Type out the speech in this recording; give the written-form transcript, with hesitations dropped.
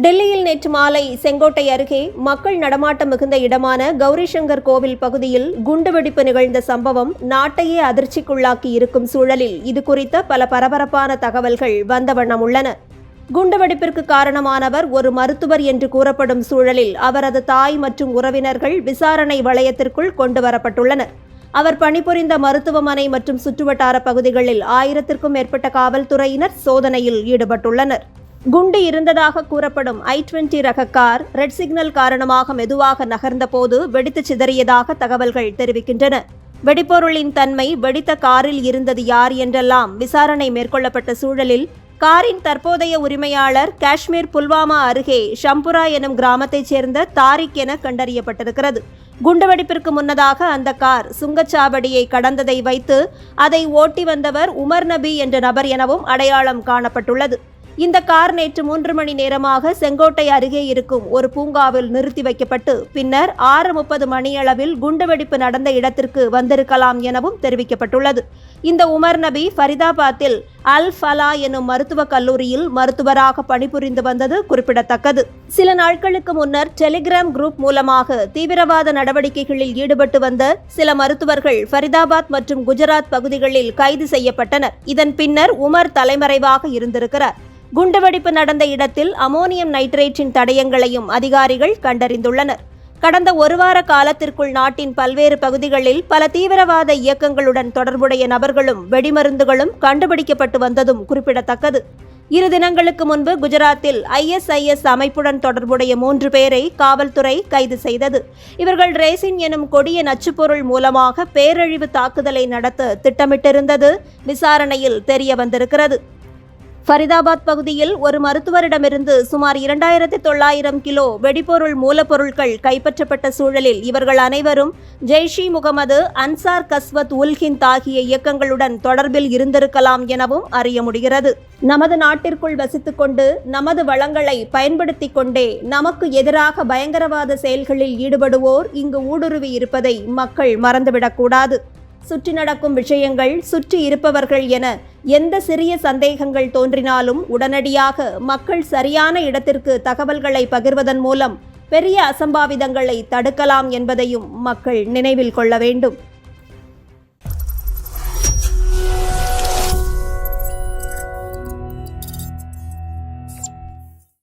டெல்லியில் நேற்று மாலை செங்கோட்டை அருகே மக்கள் நடமாட்டம் மிகுந்த இடமான கௌரிசங்கர் கோவில் பகுதியில் குண்டுவெடிப்பு நிகழ்ந்த சம்பவம் நாட்டையே அதிர்ச்சிக்குள்ளாக்கி இருக்கும் சூழலில் இது குறித்த பல பரபரப்பான தகவல்கள் வந்த வண்ணம் உள்ளன. குண்டுவெடிப்பிற்கு காரணமானவர் ஒரு மருத்துவர் என்று கூறப்படும் சூழலில் அவரது தாய் மற்றும் உறவினர்கள் விசாரணை வளையத்திற்குள் கொண்டு வரப்பட்டுள்ளனர். அவர் பணிபுரிந்த மருத்துவமனை மற்றும் சுற்றுவட்டார பகுதிகளில் 1000க்கும் மேற்பட்ட காவல்துறையினர் சோதனையில் ஈடுபட்டுள்ளனர். குண்டு இருந்ததாக கூறப்படும் i20 ரக கார் ரெட் சிக்னல் காரணமாக மெதுவாக நகர்ந்தபோது வெடித்து சிதறியதாக தகவல்கள் தெரிவிக்கின்றன. வெடிப்பொருளின் தன்மை, வெடித்த காரில் இருந்தது யார் என்றெல்லாம் விசாரணை மேற்கொள்ளப்பட்ட சூழலில் காரின் தற்போதைய உரிமையாளர் காஷ்மீர் புல்வாமா அருகே ஷம்புரா எனும் கிராமத்தைச் சேர்ந்த தாரிக் என கண்டறியப்பட்டிருக்கிறது. குண்டுவெடிப்பிற்கு முன்னதாக அந்த கார் சுங்கச்சாவடியை கடந்ததை வைத்து அதை ஓட்டி வந்தவர் உமர் நபி என்ற நபர் எனவும் அடையாளம் காணப்பட்டுள்ளது. இந்த கார் நேற்று 3 மணி நேரமாக செங்கோட்டை அருகே இருக்கும் ஒரு பூங்காவில் நிறுத்தி வைக்கப்பட்டு பின்னர் 6:30 மணியளவில் குண்டுவெடிப்பு நடந்த இடத்திற்கு வந்திருக்கலாம் எனவும் தெரிவிக்கப்பட்டுள்ளது. இந்த உமர் நபி ஃபரிதாபாத்தில் அல் ஃபலா எனும் மருத்துவக் கல்லூரியில் மருத்துவராக பணிபுரிந்து வந்தது குறிப்பிடத்தக்கது. சில நாட்களுக்கு முன்னர் டெலிகிராம் குரூப் மூலமாக தீவிரவாத நடவடிக்கைகளில் ஈடுபட்டு வந்த சில மருத்துவர்கள் ஃபரிதாபாத் மற்றும் குஜராத் பகுதிகளில் கைது செய்யப்பட்டனர். இதன் பின்னர் உமர் தலைமறைவாக இருந்திருக்கிறார். குண்டுவெடிப்பு நடந்த இடத்தில் அமோனியம் நைட்ரேட்டின் தடயங்களையும் அதிகாரிகள் கண்டறிந்துள்ளனர். கடந்த ஒரு வார காலத்திற்குள் நாட்டின் பல்வேறு பகுதிகளில் பல தீவிரவாத இயக்கங்களுடன் தொடர்புடைய நபர்களும் வெடிமருந்துகளும் கண்டுபிடிக்கப்பட்டு வந்ததும் குறிப்பிடத்தக்கது. 2 தினங்களுக்கு முன்பு குஜராத்தில் ISIS அமைப்புடன் தொடர்புடைய 3 பேரை காவல்துறை கைது செய்தது. இவர்கள் ரேசின் எனும் கொடிய நச்சுப்பொருள் மூலமாக பேரழிவு தாக்குதலை நடத்த திட்டமிட்டிருந்தது விசாரணையில் தெரிய வந்திருக்கிறது. ஃபரிதாபாத் பகுதியில் ஒரு மருத்துவரிடமிருந்து சுமார் 2900 கிலோ வெடிபொருள் மூலப்பொருட்கள் கைப்பற்றப்பட்ட சூழலில் இவர்கள் அனைவரும் ஜெய்ஷ்-இ முகமது, அன்சார் கஸ்வத் உல் ஹிந்த் ஆகிய இயக்கங்களுடன் தொடர்பில் இருந்திருக்கலாம் எனவும் அறிய முடிகிறது. நமது நாட்டிற்குள் வசித்துக் கொண்டு நமது வளங்களை பயன்படுத்திக் கொண்டே நமக்கு எதிராக பயங்கரவாத செயல்களில் ஈடுபடுவோர் இங்கு ஊடுருவி இருப்பதை மக்கள் மறந்துவிடக்கூடாது. சுற்றி நடக்கும் விஷயங்கள், சுற்றி இருப்பவர்கள் என எந்த சிறிய சந்தேகங்கள் தோன்றினாலும் உடனடியாக மக்கள் சரியான இடத்திற்கு தகவல்களை பகிர்வதன் மூலம் பெரிய அசம்பாவிதங்களை தடுக்கலாம் என்பதையும் மக்கள் நினைவில் கொள்ள வேண்டும்.